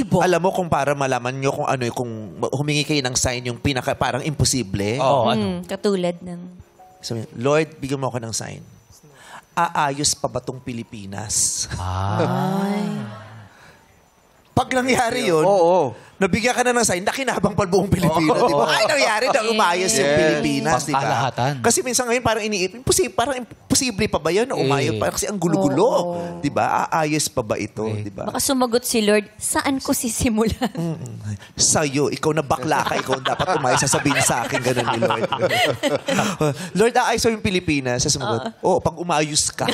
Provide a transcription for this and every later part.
Imposible. Alam mo kung para malaman nyo kung ano, kung humingi kayo ng sign yung pinaka parang imposible. Katulad ng... Sabi, Lord, bigyan mo ako ng sign. Aayos pa ba tong Pilipinas? Pag nangyari yun, nabigyan ka na ng sign, nakinabang pa buong Pilipinas, di ba? Ay, nangyari na umayos yung Pilipinas, di ba? Pangkalahatan. Kasi minsan ngayon parang iniipin, parang imposible pa ba yun na umayos? Parang kasi ang gulo-gulo, di ba? Aayos pa ba ito, di ba? Baka sumagot si Lord, saan ko sisimulan? Sa'yo, ikaw na bakla ka, ikaw dapat umayos, sasabihin sa akin, ganun ni Lord. Lord, aayos yung Pilipinas. Sa sumagot, pag umayos ka,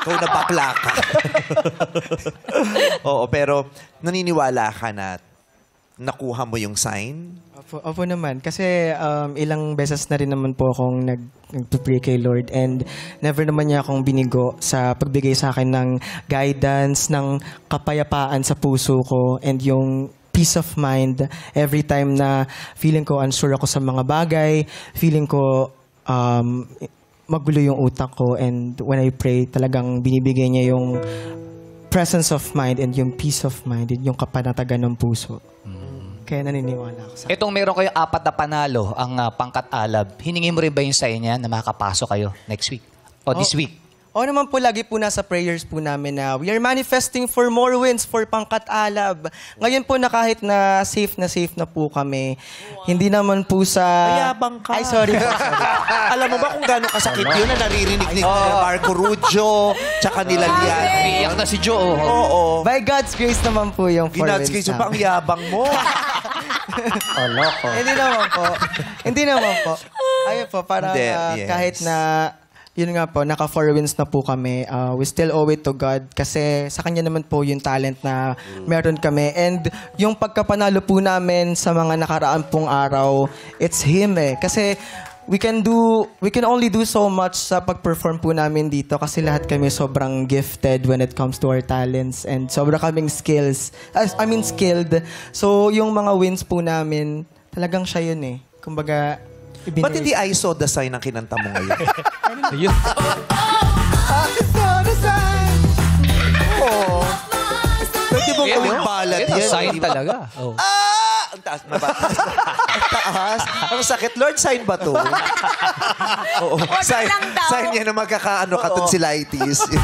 ikaw na bakla ka. Oo, pero naniniwala ka na nakuha mo yung sign? Opo naman. Kasi ilang beses na rin naman po akong nag-pray kay Lord and never naman niya akong binigo sa pagbigay sa akin ng guidance, ng kapayapaan sa puso ko and yung peace of mind every time na feeling ko unsure ako sa mga bagay, feeling ko magulo yung utak ko and when I pray, talagang binibigay niya yung presence of mind and yung peace of mind and yung kapanatagan ng puso. Kaya naniniwala ako sa... Itong meron kayong 4 na panalo, ang pangkat alab, hiningi mo rin ba yung sa niya na makakapasok kayo next week? O this week? Oo naman po, lagi po nasa prayers po namin na we are manifesting for more wins for pangkat alab. Ngayon po na kahit na safe na po kami, hindi naman po sa... Mayabang ka. Ay, sorry. Alam mo ba kung gano'ng kasakit yun na naririnig ni Marco Rugio, tsaka nila Lian? Iiyak na si Joe. Oo. By God's grace naman po yung four God's wins grace, pa ang yabang mo. Hindi naman po. Hindi naman po. Ayun po, parang Yes. kahit na, yun nga po, naka 4 wins na po kami, we still owe it to God kasi sa Kanya naman po yung talent na meron kami. And yung pagkapanalo po namin sa mga nakaraan pong araw, it's Him eh. Kasi we can only do so much sa pag-perform po namin dito kasi lahat kami sobrang gifted when it comes to our talents and sobrang kaming skilled. So, yung mga wins po namin, talagang siya yun eh. Kumbaga, Ba't hindi I saw the sign ang kinanta mo ngayon? Ayun. I saw the sign. Oo. Pwede mo gawing ballad yan. Sign di ba? talaga. Oh. Ang taas na ba? Ang taas. Ang sakit. Lord, sign ba to? Oo. Sign, lang daw. sign yan na magkakaano ka tong silaitis. I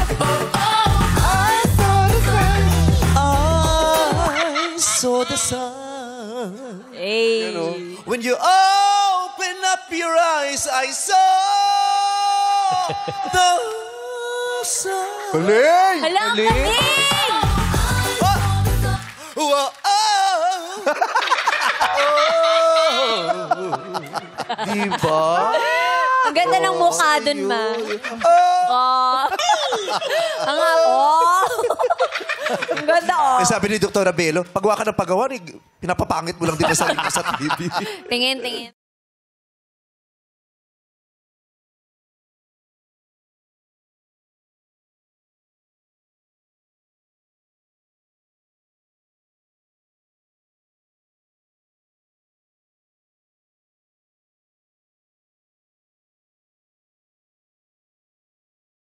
saw the sign. Hey. When you open up your eyes, I saw the sign. Galing! Hala, ang galing! Diba? Ang ganda ng mukha dun, ma. Ang Ang ganda, Eh, sabi ni Dr. Abelo, paggawa ka ng paggawa, pinapapangit mo lang din sa sarili mo sa TV. Tingin, tingin.